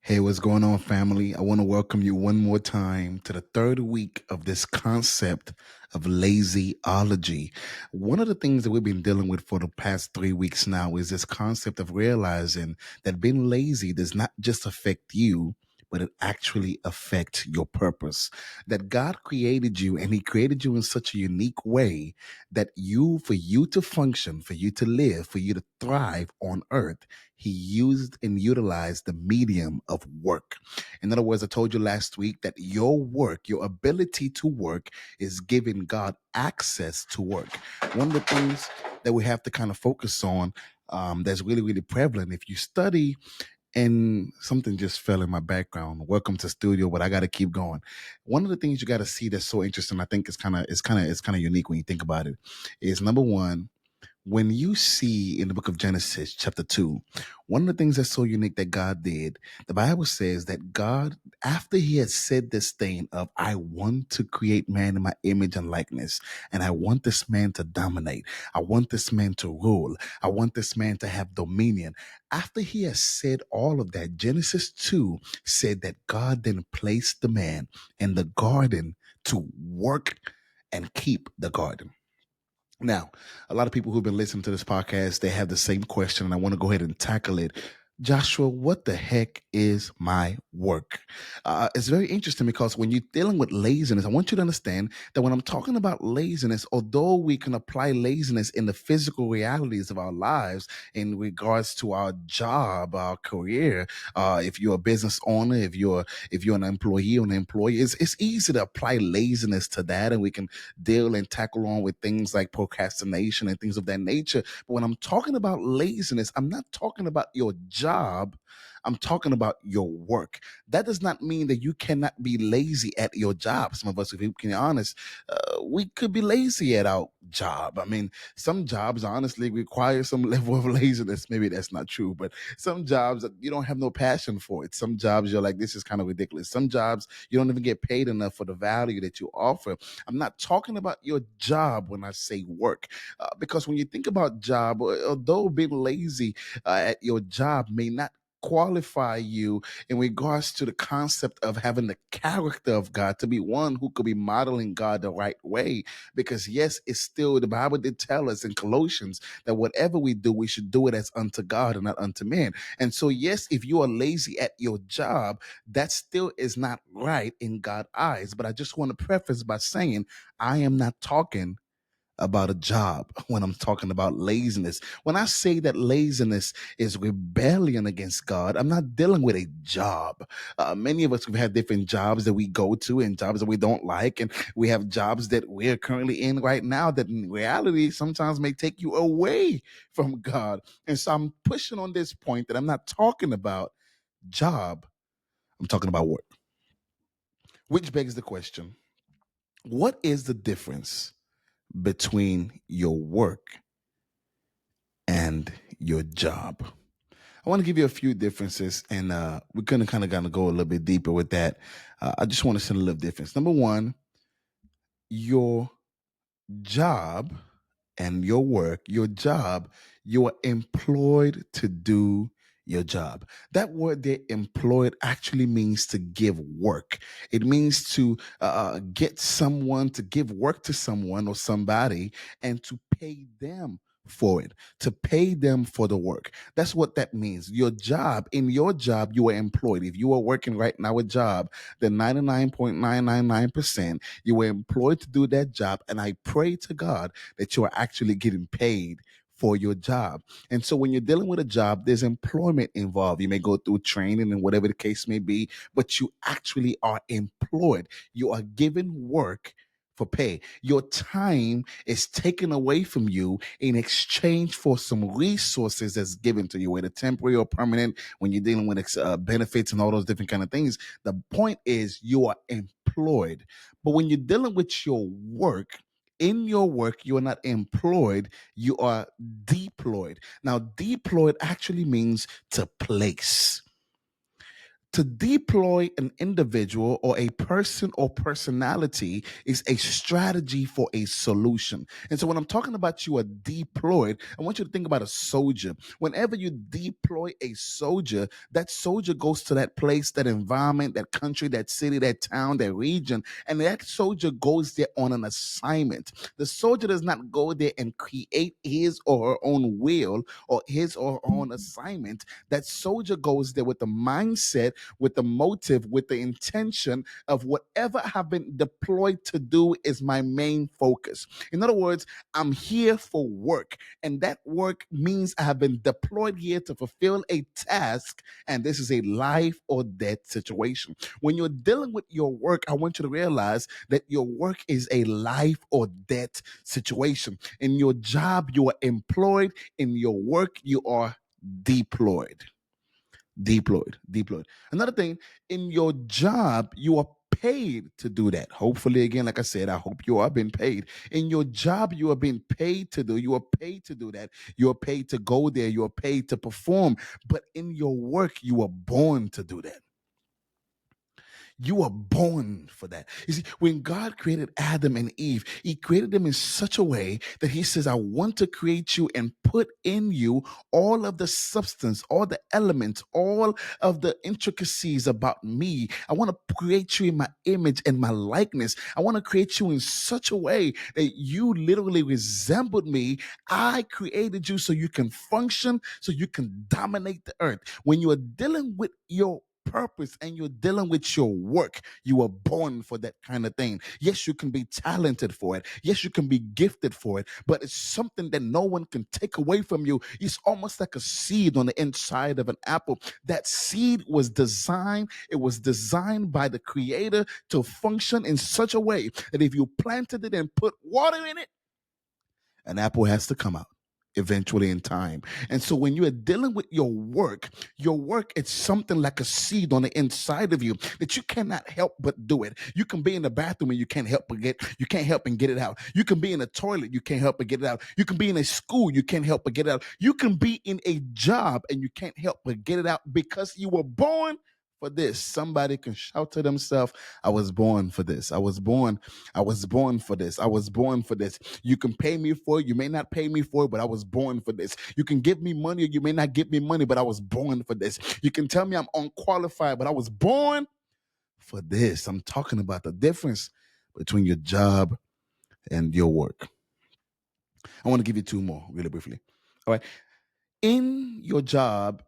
Hey, what's going on, family? I want to welcome you one more time to the third week of this concept of lazy-ology. One of the things that we've been dealing with for the past 3 weeks now is this concept of realizing that being lazy does not just affect you, but it actually affects your purpose. That God created you and He created you in such a unique way that for you to function, for you to live, for you to thrive on earth, He used and utilized the medium of work. In other words, I told you last week that your work, your ability to work, is giving God access to work. One of the things that we have to kind of focus on that's really, really prevalent. If you study, and something just fell in my background. Welcome to studio, but I got to keep going. One of the things you got to see that's so interesting, I think, it's kind of unique when you think about it. Is number one, when you see in the book of Genesis, chapter 2, one of the things that's so unique that God did, the Bible says that God, after He had said this thing of, I want to create man in my image and likeness, and I want this man to dominate, I want this man to rule, I want this man to have dominion. After He has said all of that, Genesis 2 said that God then placed the man in the garden to work and keep the garden. Now, a lot of people who've been listening to this podcast, they have the same question, and I want to go ahead and tackle it. Joshua, what the heck is my work? It's very interesting because when you're dealing with laziness, I want you to understand that when I'm talking about laziness, although we can apply laziness in the physical realities of our lives in regards to our job, our career, if you're a business owner, if you're an employee or an employee, it's easy to apply laziness to that, and we can deal and tackle on with things like procrastination and things of that nature. But when I'm talking about laziness, I'm not talking about your job. I'm talking about your work. That does not mean that you cannot be lazy at your job. Some of us, if we can be honest, we could be lazy at our job. I mean, some jobs honestly require some level of laziness. Maybe that's not true, but some jobs that you don't have no passion for it. Some jobs you're like, this is kind of ridiculous. Some jobs you don't even get paid enough for the value that you offer. I'm not talking about your job when I say work, because when you think about job, although being lazy at your job may not qualify you in regards to the concept of having the character of God, to be one who could be modeling God the right way. Because yes, it's still, the Bible did tell us in Colossians that whatever we do, we should do it as unto God and not unto men. And so, yes, if you are lazy at your job, that still is not right in God's eyes. But I just want to preface by saying I am not talking about a job when I'm talking about laziness. When I say that laziness is rebellion against God, I'm not dealing with a job. Many of us have had different jobs that we go to and jobs that we don't like. And we have jobs that we're currently in right now that in reality sometimes may take you away from God. And so I'm pushing on this point that I'm not talking about job, I'm talking about work. Which begs the question, what is the difference between your work and your job? I want to give you a few differences, and we're going to kind of go a little bit deeper with that. I just want to send a little difference. Number one, your job and your work, your job, you are employed to do your job. That word there, employed, actually means to give work. It means to get someone, to give work to someone or somebody, and to pay them for it, to pay them for the work. That's what that means. Your job, in your job, you are employed. If you are working right now a job, then 99.999%, you were employed to do that job. And I pray to God that you are actually getting paid for your job. And so when you're dealing with a job, there's employment involved. You may go through training and whatever the case may be, but you actually are employed. You are given work for pay. Your time is taken away from you in exchange for some resources that's given to you, whether temporary or permanent, when you're dealing with benefits and all those different kind of things. The point is you are employed. But when you're dealing with your work, in your work, you are not employed, you are deployed. Now, deployed actually means to place. To deploy an individual or a person or personality is a strategy for a solution. And so when I'm talking about you are deployed, I want you to think about a soldier. Whenever you deploy a soldier, that soldier goes to that place, that environment, that country, that city, that town, that region, and that soldier goes there on an assignment. The soldier does not go there and create his or her own will or his or her own assignment. That soldier goes there with the mindset, with the motive, with the intention of whatever I've been deployed to do is my main focus. In other words, I'm here for work, and that work means I have been deployed here to fulfill a task, and this is a life or death situation. When you're dealing with your work, I want you to realize that your work is a life or death situation. In your job, you are employed. In your work, you are deployed. Deployed. Another thing, in your job, you are paid to do that. Hopefully, again, like I said, I hope you are being paid. In your job, you are being paid to do. You are paid to do that. You are paid to go there. You are paid to perform. But in your work, you are born to do that. You are born for that. You see, when God created Adam and Eve, He created them in such a way that He says, I want to create you and put in you all of the substance, all the elements, all of the intricacies about me. I want to create you in my image and my likeness. I want to create you in such a way that you literally resembled me. I created you so you can function, so you can dominate the earth. When you are dealing with your purpose and you're dealing with your work, you were born for that kind of thing. Yes, you can be talented for it. Yes, you can be gifted for it, but it's something that no one can take away from you. It's almost like a seed on the inside of an apple. That seed was designed, it was designed by the creator to function in such a way that if you planted it and put water in it, an apple has to come out eventually in time. And so when you are dealing with your work, it's something like a seed on the inside of you that you cannot help but do it. You can be in the bathroom and you can't help and get it out. You can be in a toilet, you can't help but get it out. You can be in a school, you can't help but get it out. You can be in a job and you can't help but get it out because you were born for this. Somebody can shout to themselves, I was born for this. I was born for this. I was born for this. You can pay me for it. You may not pay me for it, but I was born for this. You can give me money or you may not give me money, but I was born for this. You can tell me I'm unqualified, but I was born for this. I'm talking about the difference between your job and your work. I want to give you two more really briefly. All right. In your job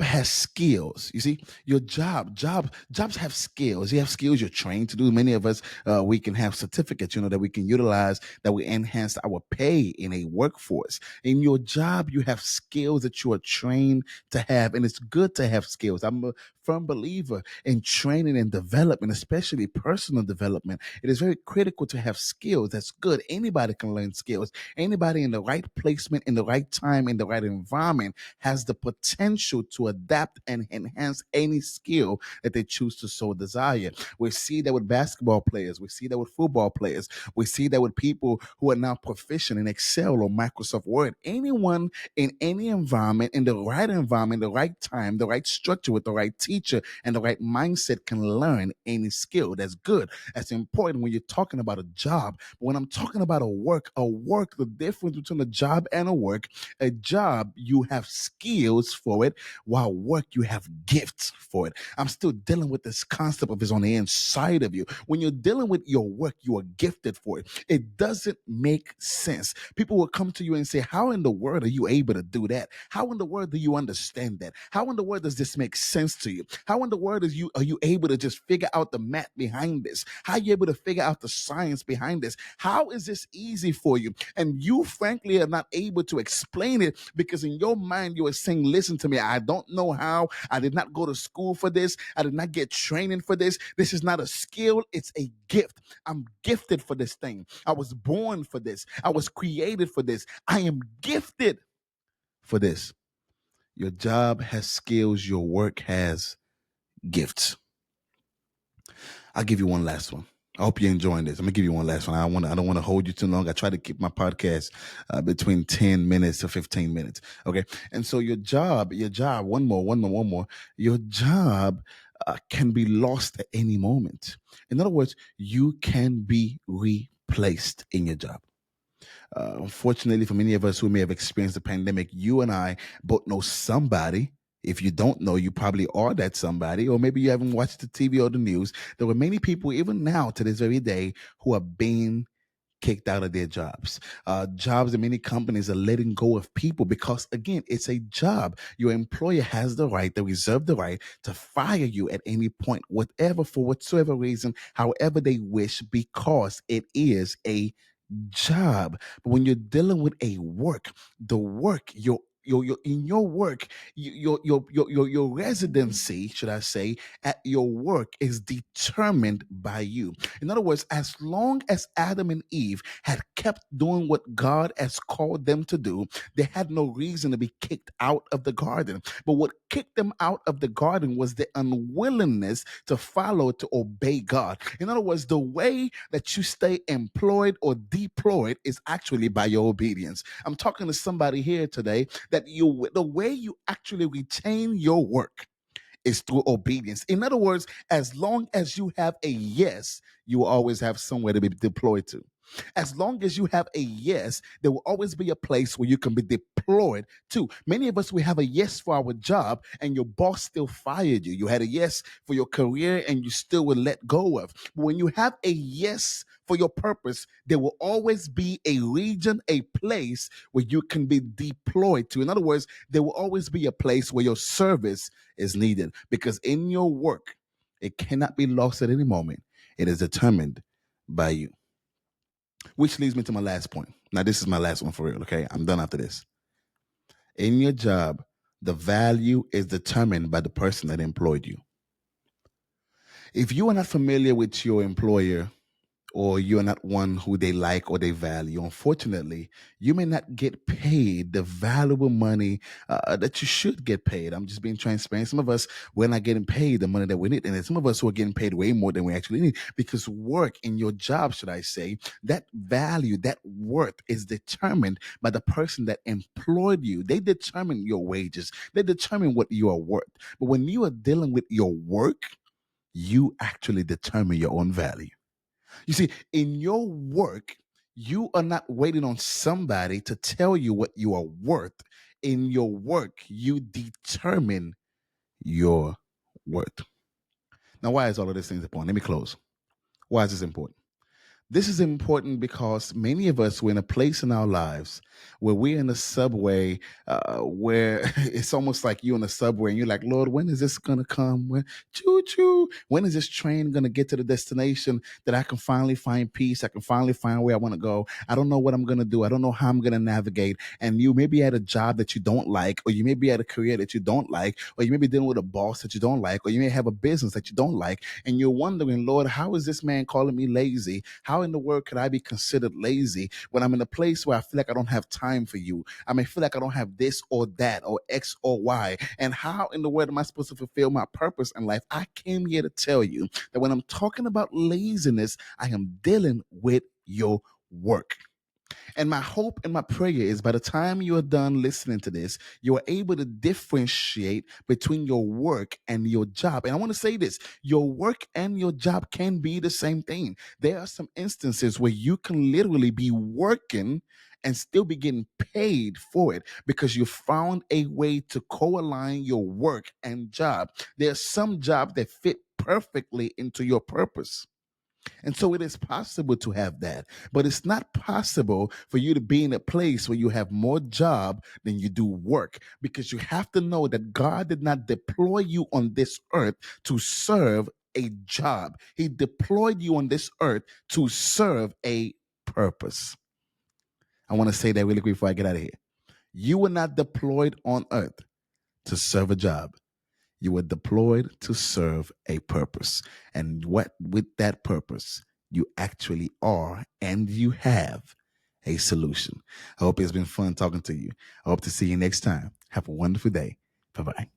has skills. You see, your jobs have skills. You have skills you're trained to do. Many of us, we can have certificates, that we can utilize, that we enhance our pay in a workforce. In your job, you have skills that you are trained to have, and it's good to have skills. I'm a firm believer in training and development, especially personal development. It is very critical to have skills. That's good. Anybody can learn skills. Anybody in the right placement, in the right time, in the right environment has the potential to adapt and enhance any skill that they choose to so desire. We see that with basketball players. We see that with football players. We see that with people who are now proficient in Excel or Microsoft Word. Anyone in any environment, the right time, the right structure with the right teacher and the right mindset can learn any skill. That's good. That's important when you're talking about a job. But when I'm talking about a work, the difference between a job and a job, you have skills for it, while work, you have gifts for it. I'm still dealing with this concept of it's on the inside of you. When you're dealing with your work, you are gifted for it. It doesn't make sense. People will come to you and say, how in the world are you able to do that? How in the world do you understand that? How in the world does this make sense to you? How in the world are you able to just figure out the math behind this? How are you able to figure out the science behind this? How is this easy for you? And you frankly are not able to explain it because in your mind you are saying, listen to me, I don't know how. I did not go to school for this. I did not get training for this. This is not a skill, it's a gift. I'm gifted for this thing. I was born for this. I was created for this. I am gifted for this. Your job has skills, your work has gifts. I'll give you one last one. I hope you're enjoying this. I'm gonna give you one last one. I don't want to hold you too long. I try to keep my podcast between 10 minutes to 15 minutes. Okay. And so your job, one more. Your job can be lost at any moment. In other words, you can be replaced in your job. Unfortunately, for many of us who may have experienced the pandemic, you and I both know somebody. If you don't know, you probably are that somebody, or maybe you haven't watched the TV or the news. There were many people, even now to this very day, who are being kicked out of their jobs. Jobs in many companies are letting go of people because, again, it's a job. Your employer has the right, they reserve the right to fire you at any point, whatever, for whatsoever reason, however they wish, because it is a job. But when you're dealing with a work, the work, your in your work, your residency, should I say, at your work is determined by you. In other words, as long as Adam and Eve had kept doing what God has called them to do, they had no reason to be kicked out of the garden. But what kicked them out of the garden was the unwillingness to follow, to obey God. In other words, the way that you stay employed or deployed is actually by your obedience. I'm talking to somebody here today that the way you actually retain your work is through obedience. In other words, as long as you have a yes, you will always have somewhere to be deployed to. As long as you have a yes, there will always be a place where you can be deployed to. Many of us, we have a yes for our job and your boss still fired you. You had a yes for your career and you still were let go of. But when you have a yes for your purpose, there will always be a region, a place where you can be deployed to. In other words, there will always be a place where your service is needed, because in your work, it cannot be lost at any moment. It is determined by you. Which leads me to my last point. Now, this is my last one for real, okay? I'm done after this. In your job, the value is determined by the person that employed you. If you are not familiar with your employer, or you're not one who they like or they value, unfortunately, you may not get paid the valuable money that you should get paid. I'm just being transparent. Some of us, we're not getting paid the money that we need. And there's some of us who are getting paid way more than we actually need, because work in your job, should I say, that value, that worth is determined by the person that employed you. They determine your wages. They determine what you are worth. But when you are dealing with your work, you actually determine your own value. You see, in your work, you are not waiting on somebody to tell you what you are worth. In your work, you determine your worth. Now, why is all of these things important? Let me close. Why is this important? This is important because many of us, we're in a place in our lives where we're in the subway, where it's almost like you're in the subway and you're like, Lord, when is this going to come? When, choo choo. When is this train going to get to the destination that I can finally find peace? I can finally find where I want to go. I don't know what I'm going to do. I don't know how I'm going to navigate. And you may be at a job that you don't like, or you may be at a career that you don't like, or you may be dealing with a boss that you don't like, or you may have a business that you don't like. And you're wondering, Lord, how is this man calling me lazy? How in the world could I be considered lazy when I'm in a place where I feel like I don't have time for you? I may feel like I don't have this or that or X or Y. And how in the world am I supposed to fulfill my purpose in life? I came here to tell you that when I'm talking about laziness, I am dealing with your work. And my hope and my prayer is by the time you are done listening to this, you are able to differentiate between your work and your job. And I want to say this, your work and your job can be the same thing. There are some instances where you can literally be working and still be getting paid for it because you found a way to co-align your work and job. There are some jobs that fit perfectly into your purpose. And so it is possible to have that, but it's not possible for you to be in a place where you have more job than you do work, because you have to know that God did not deploy you on this earth to serve a job. He deployed you on this earth to serve a purpose. I want to say that really quick before I get out of here. You were not deployed on earth to serve a job. You were deployed to serve a purpose. And what with that purpose, you actually are and you have a solution. I hope it's been fun talking to you. I hope to see you next time. Have a wonderful day. Bye bye.